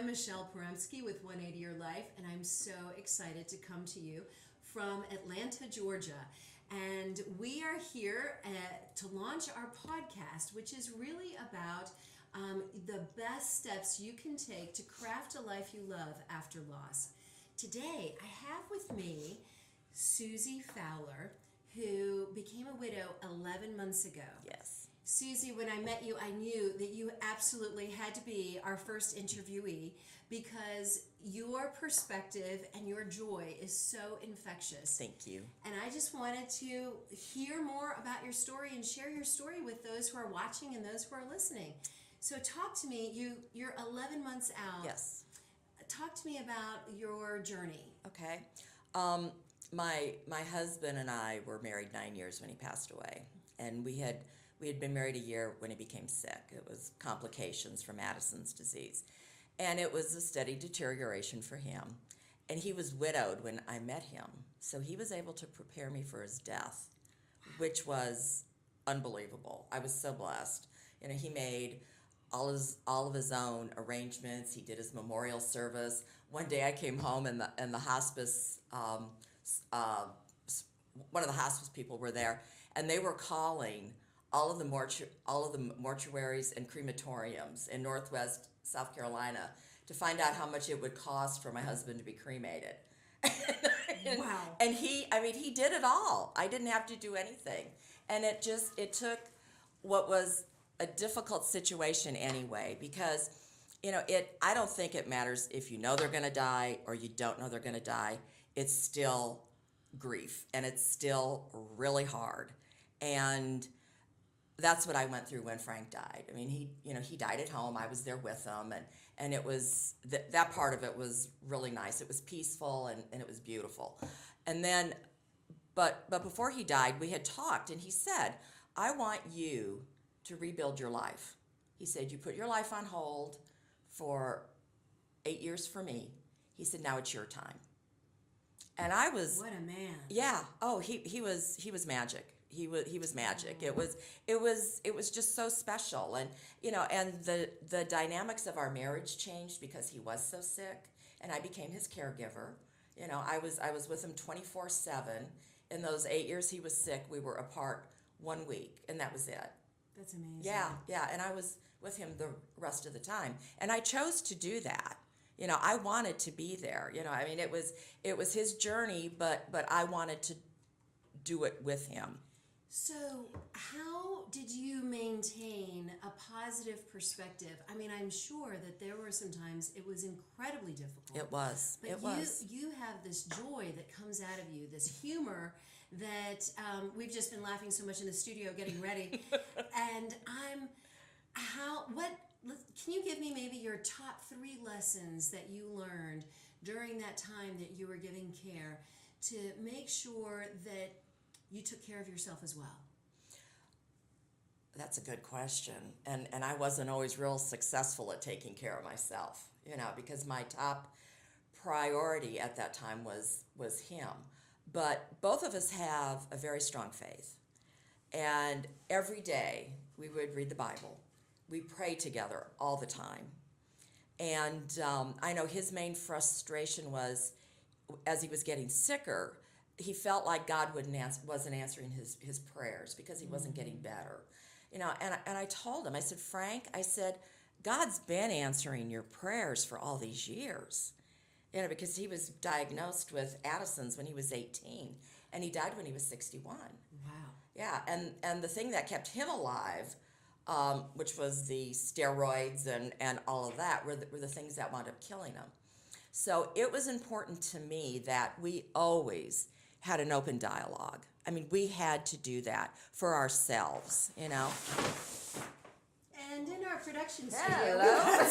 I'm Mishael Porembski with 180 Your Life, and I'm so excited to come to you from Atlanta, Georgia. And we are here to launch our podcast, which is really about the best steps you can take to craft a life you love after loss. Today, I have with me Suzie Fowler, who became a widow 11 months ago. Yes. Suzie, when I met you, I knew that you absolutely had to be our first interviewee because your perspective and your joy is so infectious. Thank you. And I just wanted to hear more about your story and share your story with those who are watching and those who are listening. So talk to me. You're 11 months out. Yes. Talk to me about your journey. Okay. My husband and I were married 9 years when he passed away, and we had been married a year when he became sick. It was complications from Addison's disease, and it was a steady deterioration for him. And he was widowed when I met him, so he was able to prepare me for his death, which was unbelievable. I was so blessed. You know, he made all of his own arrangements. He did his memorial service. One day I came home and the hospice, one of the hospice people were there, and they were calling all of the mortuaries and crematoriums in Northwest South Carolina to find out how much it would cost for my husband to be cremated. Wow. And he did it all. I didn't have to do anything. And it took what was a difficult situation anyway, because, I don't think it matters if you know they're going to die or you don't know they're going to die. It's still grief, and it's still really hard. And that's what I went through when Frank died. I mean, he died at home. I was there with him, and it was that part of it was really nice. It was peaceful and it was beautiful. And then, but before he died, we had talked, and he said, "I want you to rebuild your life." He said, "You put your life on hold for 8 years for me." He said, "Now it's your time." And I was, what a man. Yeah. Oh, he was magic. He was magic. It was just so special. And and the dynamics of our marriage changed because he was so sick, and I became his caregiver. I was with him 24/7. In those 8 years he was sick, we were apart 1 week, and that was it. That's amazing. Yeah, and I was with him the rest of the time, and I chose to do that. I wanted to be there. It was his journey, but I wanted to do it with him. So how did you maintain a positive perspective? I mean, I'm sure that there were some times it was incredibly difficult. It was. But you have this joy that comes out of you, this humor that we've just been laughing so much in the studio getting ready. And can you give me maybe your top 3 lessons that you learned during that time that you were giving care to make sure that you took care of yourself as well? That's a good question. And I wasn't always real successful at taking care of myself, because my top priority at that time was him. But both of us have a very strong faith. And every day we would read the Bible. We pray together all the time. And I know his main frustration was, as he was getting sicker, he felt like God wasn't answering his prayers because he wasn't getting better. And I told him, I said, "Frank," I said, "God's been answering your prayers for all these years." Because he was diagnosed with Addison's when he was 18, and he died when he was 61. Wow. Yeah, and the thing that kept him alive, which was the steroids and all of that, were the things that wound up killing him. So it was important to me that we always had an open dialogue. I mean, we had to do that for ourselves, And in our production studio, Hello.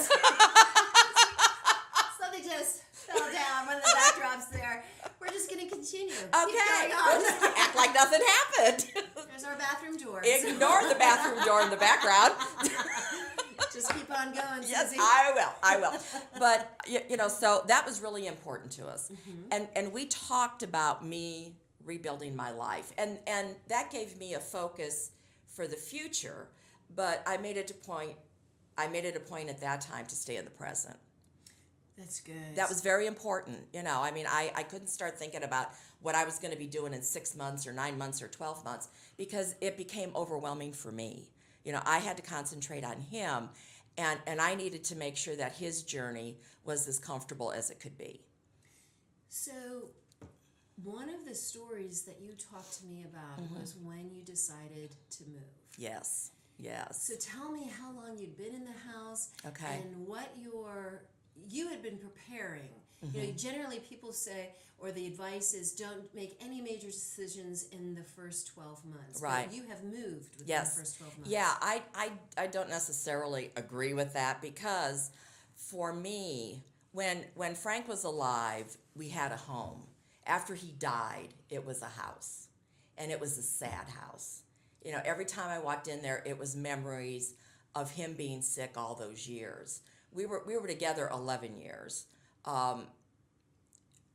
something just fell down. One of the backdrops there. We're just going to continue. Keep Okay, going on. we'll just act like nothing happened. There's our bathroom door. Ignore the bathroom door in the background. Just keep on going, Yes, Suzie. I will. But, so that was really important to us. Mm-hmm. And we talked about me rebuilding my life. And that gave me a focus for the future. But I made it a point at that time to stay in the present. That's good. That was very important. I mean, I couldn't start thinking about what I was going to be doing in 6 months or 9 months or 12 months because it became overwhelming for me. I had to concentrate on him, and I needed to make sure that his journey was as comfortable as it could be. So, one of the stories that you talked to me about was when you decided to move. Yes. So tell me how long you'd been in the house, Okay. and what you had been preparing. Generally people say, or the advice is, don't make any major decisions in the first 12 months. Right. But you have moved within Yes. the first 12 months. Yeah, I don't necessarily agree with that because for me, when Frank was alive, we had a home. After he died, it was a house, and it was a sad house. Every time I walked in there, it was memories of him being sick all those years. We were together 11 years.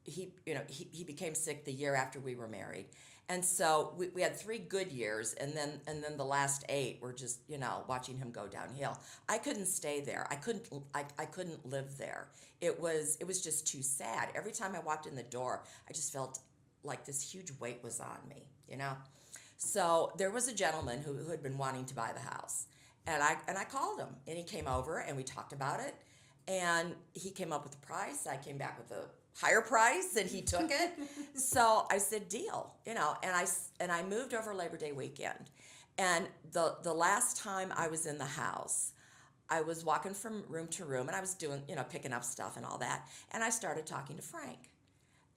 He became sick the year after we were married, and so we had 3 good years, and then the last 8 were just watching him go downhill. I couldn't stay there. I couldn't live there. It was just too sad. Every time I walked in the door, I just felt like this huge weight was on me. So there was a gentleman who had been wanting to buy the house, and I called him, and he came over, and we talked about it, and he came up with a price. I came back with a higher price, and he took it. So I said, deal, and I moved over Labor Day weekend, and the last time I was in the house, I was walking from room to room, and I was doing, picking up stuff and all that, and I started talking to Frank,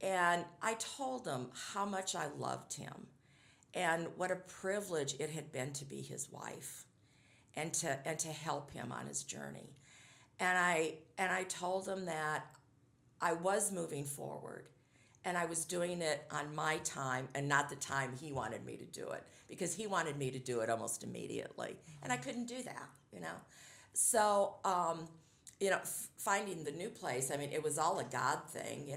and I told him how much I loved him, and what a privilege it had been to be his wife, and to help him on his journey. And I told him that I was moving forward, and I was doing it on my time and not the time he wanted me to do it, because he wanted me to do it almost immediately, and I couldn't do that. So finding the new place, I mean, it was all a God thing.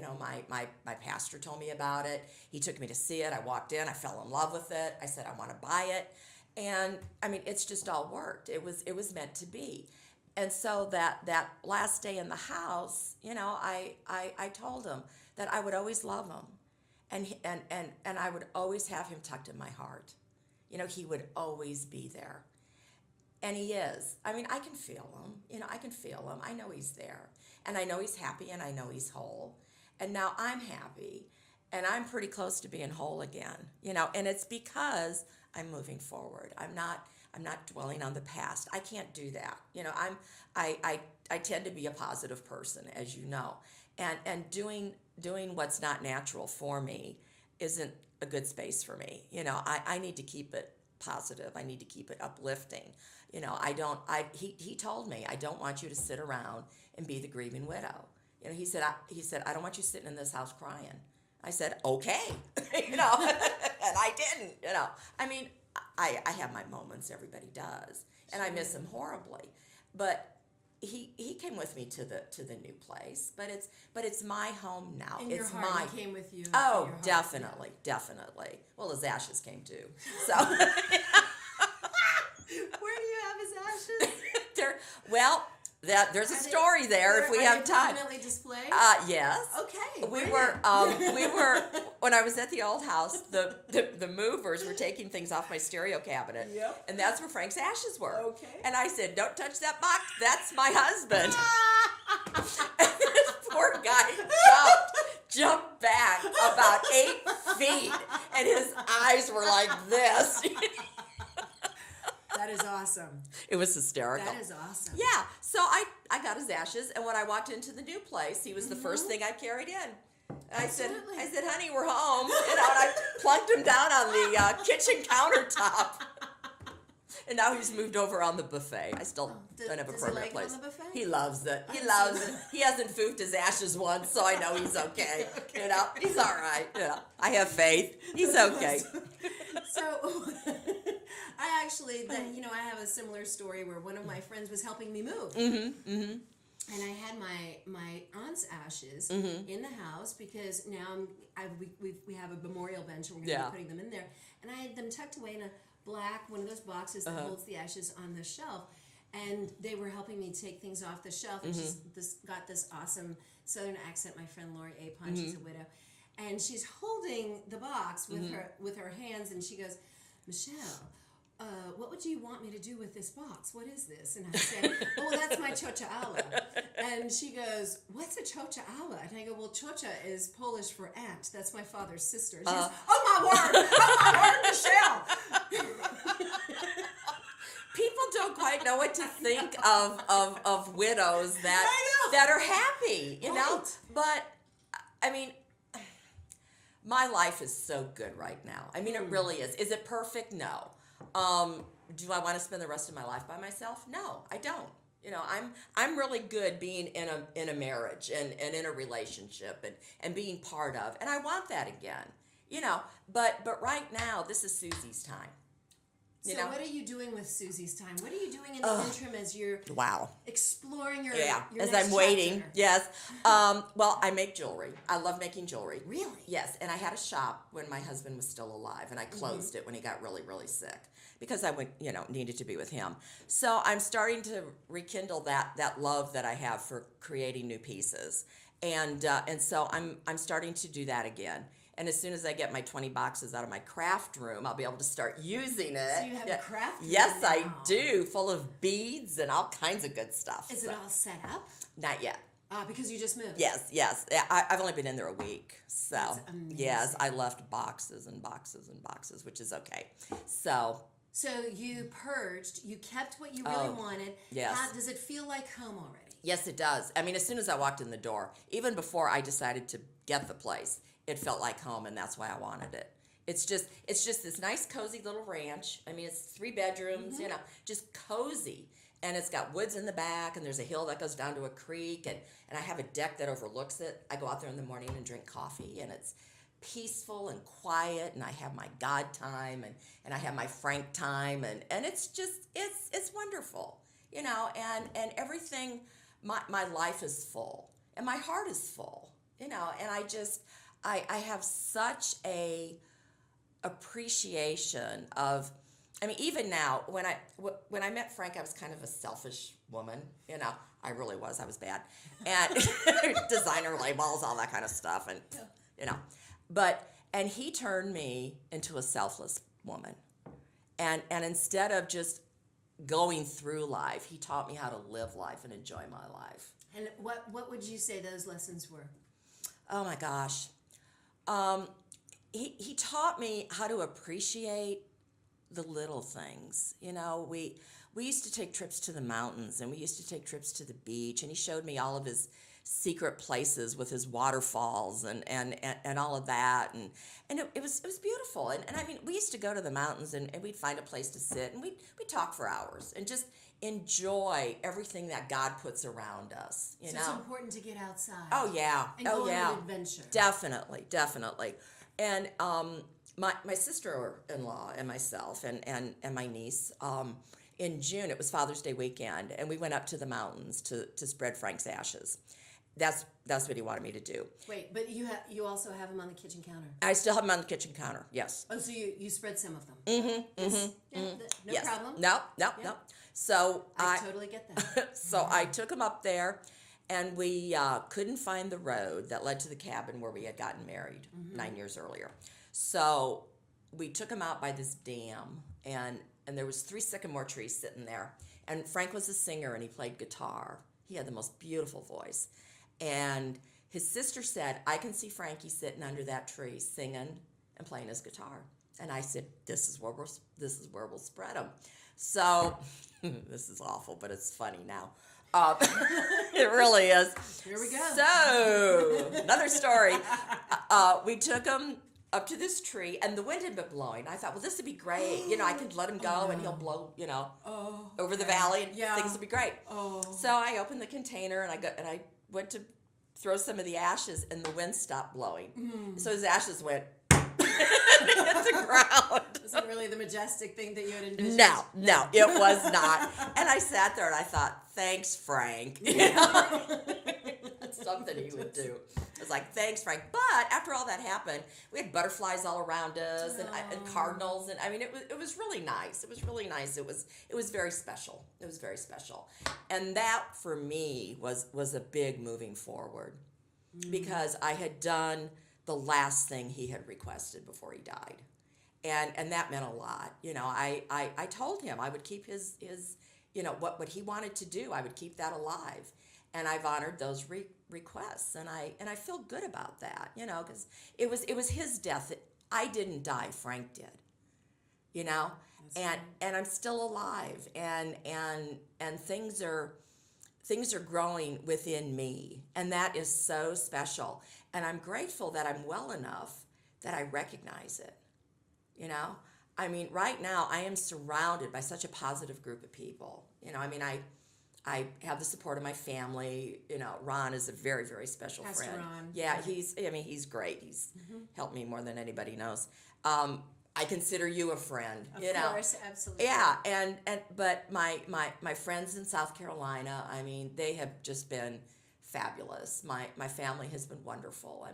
My pastor told me about it. He took me to see it. I walked in. I fell in love with it. I said, I want to buy it. And, I mean, it's just all worked. It was meant to be. And so that last day in the house, I told him that I would always love him. And I would always have him tucked in my heart. He would always be there. And he is. I mean, I can feel him. I can feel him. I know he's there. And I know he's happy, and I know he's whole. And now I'm happy, and I'm pretty close to being whole again. And it's because I'm moving forward. I'm not dwelling on the past. I can't do that. I tend to be a positive person, as you know. And doing what's not natural for me isn't a good space for me. I need to keep it positive. I need to keep it uplifting. He told me, I don't want you to sit around and be the grieving widow. He said, I don't want you sitting in this house crying. I said, okay, and I didn't, I mean, I have my moments, everybody does, and I miss him horribly, but he came with me to the new place, but it's my home now. And it's your heart my came with you. Oh, definitely. Well, his ashes came too. So where do you have his ashes? There's a story there if we have time. Permanently displayed? Yes. Okay. We were when I was at the old house, the movers were taking things off my stereo cabinet. Yep. And that's where Frank's ashes were. Okay. And I said, "Don't touch that box. That's my husband." And this poor guy jumped back about 8 feet, and his eyes were like this. That is awesome. It was hysterical. That is awesome. Yeah. So I got his ashes, and when I walked into the new place, he was the first thing I carried in. And I said, honey, we're home. And I plunked him down on the kitchen countertop. And now he's moved over on the buffet. I still don't have a permanent place. On the buffet? He loves it. He loves it. He hasn't foofed his ashes once, so I know he's okay. He's all right. I have faith. He's okay. So I actually, I have a similar story where one of my friends was helping me move. Mm-hmm, mm-hmm. And I had my aunt's ashes in the house because now we have a memorial bench and we're going to be putting them in there. And I had them tucked away in a black, one of those boxes that holds the ashes on the shelf. And they were helping me take things off the shelf. And got this awesome Southern accent. My friend Lori Apon, she's a widow, and she's holding the box with her hands, and she goes, Michelle, what would you want me to do with this box? What is this? And I said, oh, well, that's my chocha ala. And she goes, what's a chocha ala? And I go, well, chocha is Polish for aunt. That's my father's sister. She goes, oh my word, Michelle. People don't quite know what to think of widows that are happy, you know? But, I mean, my life is so good right now. I mean, it really is. Is it perfect? No. Do I want to spend the rest of my life by myself? No, I don't. You know, I'm really good being in a marriage and in a relationship and being part of, and I want that again. You know, but right now this is Susie's time. So what are you doing with Susie's time? What are you doing in the interim as you're exploring your as next I'm waiting? chapter? Yes. Well, I make jewelry. I love making jewelry. Really? Yes. And I had a shop when my husband was still alive, and I closed it when he got really, really sick because I went, needed to be with him. So I'm starting to rekindle that love that I have for creating new pieces, and so I'm starting to do that again. And as soon as I get my 20 boxes out of my craft room, I'll be able to start using it. So you have a craft room Yes, now. I do, full of beads and all kinds of good stuff. Is it all set up? Not yet. Because you just moved. Yes. I've only been in there a week. So, That's amazing. yes, I left boxes and boxes and boxes, which is okay. So you purged, you kept what you really wanted. Yes. Does it feel like home already? yes, it does. I mean, as soon as I walked in the door, even before I decided to get the place, it felt like home, and that's why I wanted it. It's just this nice, cozy little ranch. I mean, it's 3 bedrooms, just cozy. And it's got woods in the back, and there's a hill that goes down to a creek, and I have a deck that overlooks it. I go out there in the morning and drink coffee, and it's peaceful and quiet, and I have my God time, and I have my Frank time, and it's just, it's wonderful, and everything, my life is full, and my heart is full, and I have such a appreciation of, I mean, even now, when I met Frank, I was kind of a selfish woman, I really was. I was bad. And designer labels, all that kind of stuff, and, and he turned me into a selfless woman. And instead of just going through life, he taught me how to live life and enjoy my life. And what would you say those lessons were? Oh, my gosh. He taught me how to appreciate the little things. We used to take trips to the mountains, and we used to take trips to the beach, and he showed me all of his secret places with his waterfalls and all of that, and it was beautiful. And I mean, we used to go to the mountains, and we'd find a place to sit, and we'd talk for hours and just enjoy everything that God puts around us. So it's important to get outside. Oh yeah. And go on an adventure. Definitely. And my sister-in-law and myself and my niece, in June, it was Father's Day weekend, and we went up to the mountains to spread Frank's ashes. That's what he wanted me to do. Wait, but you also have them on the kitchen counter. I still have them on the kitchen counter, yes. Oh, so you spread some of them. No Yes. problem. No. So I totally get that. So I took him up there, and we couldn't find the road that led to the cabin where we had gotten married 9 years earlier. So we took him out by this dam, and there was 3 sycamore trees sitting there. And Frank was a singer, and he played guitar. He had the most beautiful voice. And his sister said, I can see Frankie sitting under that tree singing and playing his guitar. And I said, this is where we'll spread him. So this is awful, but it's funny now. It really is. Here we go. So another story. We took him up to this tree, and the wind had been blowing. I thought, well, this would be great. I could let him go, and he'll blow, over the valley, and things will be great. So I opened the container, and I went to throw some of the ashes, and the wind stopped blowing. So his ashes went hit the ground. It wasn't really the majestic thing that you had envisioned. No, it was not. And I sat there, and I thought, thanks, Frank. That's something he would do. I was like, thanks, Frank. But after all that happened, we had butterflies all around us and cardinals, and I mean, it was really nice. It was really nice. It was very special. It was very special, and that for me was a big moving forward. because I had done the last thing he had requested before he died. And that meant a lot. I told him I would keep his what he wanted to do, I would keep that alive. And I've honored those requests, and I feel good about that, because it was his death. I didn't die, Frank did. And I'm still alive, and things are growing within me, and that is so special. And I'm grateful that I'm well enough that I recognize it. Right now I am surrounded by such a positive group of people. I have the support of my family. Ron is a very, very special Pastor friend. Ron. Yeah, he's great. He's helped me more than anybody knows. I consider you a friend. Of course, absolutely. Yeah, but my friends in South Carolina, they have just been fabulous. My family has been wonderful.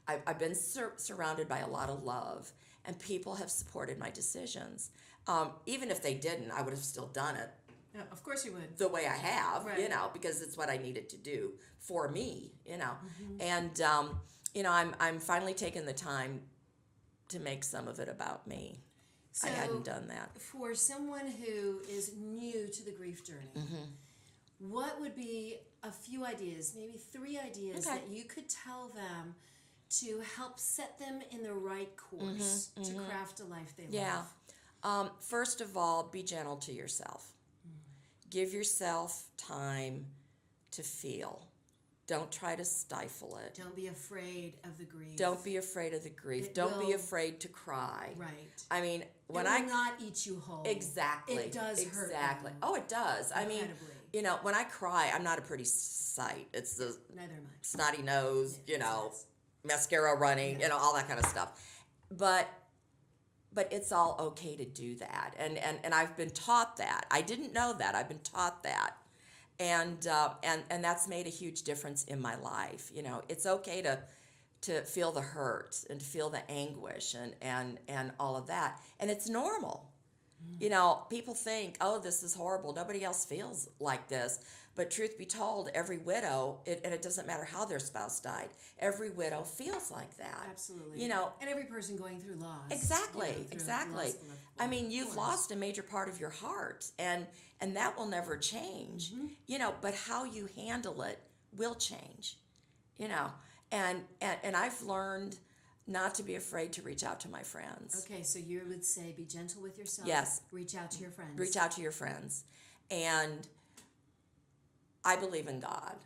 I've been surrounded by a lot of love, and people have supported my decisions. Even if they didn't, I would have still done it. Yeah, of course you would. The way I have, right. Because it's what I needed to do for me, And I'm finally taking the time to make some of it about me. So, I hadn't done that. For someone who is new to the grief journey, what would be a few ideas, maybe 3 ideas that you could tell them to help set them in the right course to craft a life they love? First of all, be gentle to yourself. Give yourself time to feel. Don't try to stifle it. Don't be afraid of the grief. Don't be afraid of the grief. Don't be afraid to cry. Right. When it will not eat you whole. Exactly. It does hurt. Exactly. Oh, it does. Incredibly. When I cry, I'm not a pretty sight. It's the Neither am I. snotty nose, mascara running, all that kind of stuff. But it's all okay to do that. And I've been taught that. I didn't know that. I've been taught that. And that's made a huge difference in my life. It's okay to feel the hurt and to feel the anguish and all of that. And it's normal. People think, oh, this is horrible. Nobody else feels like this. But truth be told, every widow, and it doesn't matter how their spouse died, every widow feels like that. Absolutely. And every person going through loss. Exactly. You've lost a major part of your heart, and that will never change. But how you handle it will change. And I've learned not to be afraid to reach out to my friends. Okay, so you would say be gentle with yourself. Yes. Reach out to your friends. Reach out to your friends. And I believe in God.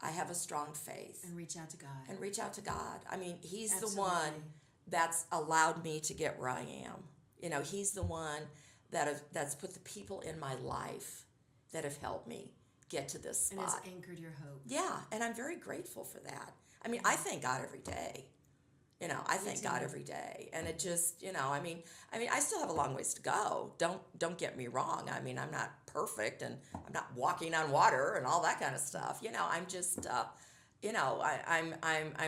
I have a strong faith. And reach out to God. He's Absolutely. the one that's allowed me to get where I am. He's the one that's put the people in my life that have helped me get to this spot. And has anchored your hope. Yeah, and I'm very grateful for that. I thank God every day. I thank God every day. And it just, I still have a long ways to go. Don't get me wrong. I'm not perfect, and I'm not walking on water and all that kind of stuff. I'm just, I'm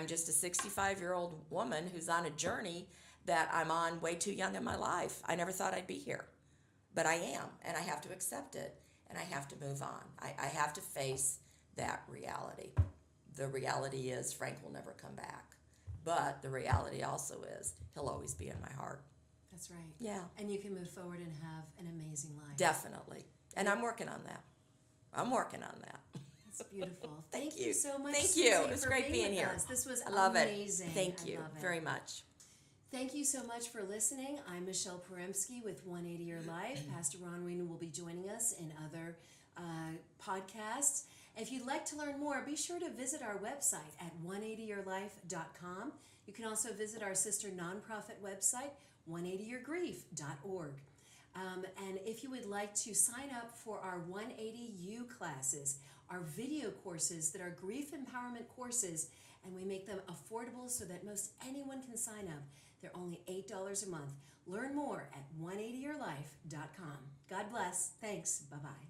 just a 65-year-old woman who's on a journey that I'm on way too young in my life. I never thought I'd be here, but I am, and I have to accept it, and I have to move on. I have to face that reality. The reality is Frank will never come back. But the reality also is he'll always be in my heart. That's right. Yeah. And you can move forward and have an amazing life. Definitely. And I'm working on that. That's beautiful. Thank you so much. Thank you. Suzie, It was for great being here. Us. This was I love amazing. It. Thank you very much. Thank you so much for listening. I'm Mishael Porembski with 180 Your Life. Pastor Ron Wiener will be joining us in other podcasts. If you'd like to learn more, be sure to visit our website at 180yourlife.com. You can also visit our sister nonprofit website, 180yourgrief.org. And if you would like to sign up for our 180U classes, our video courses that are grief empowerment courses, and we make them affordable so that most anyone can sign up. They're only $8 a month. Learn more at 180yourlife.com. God bless. Thanks. Bye-bye.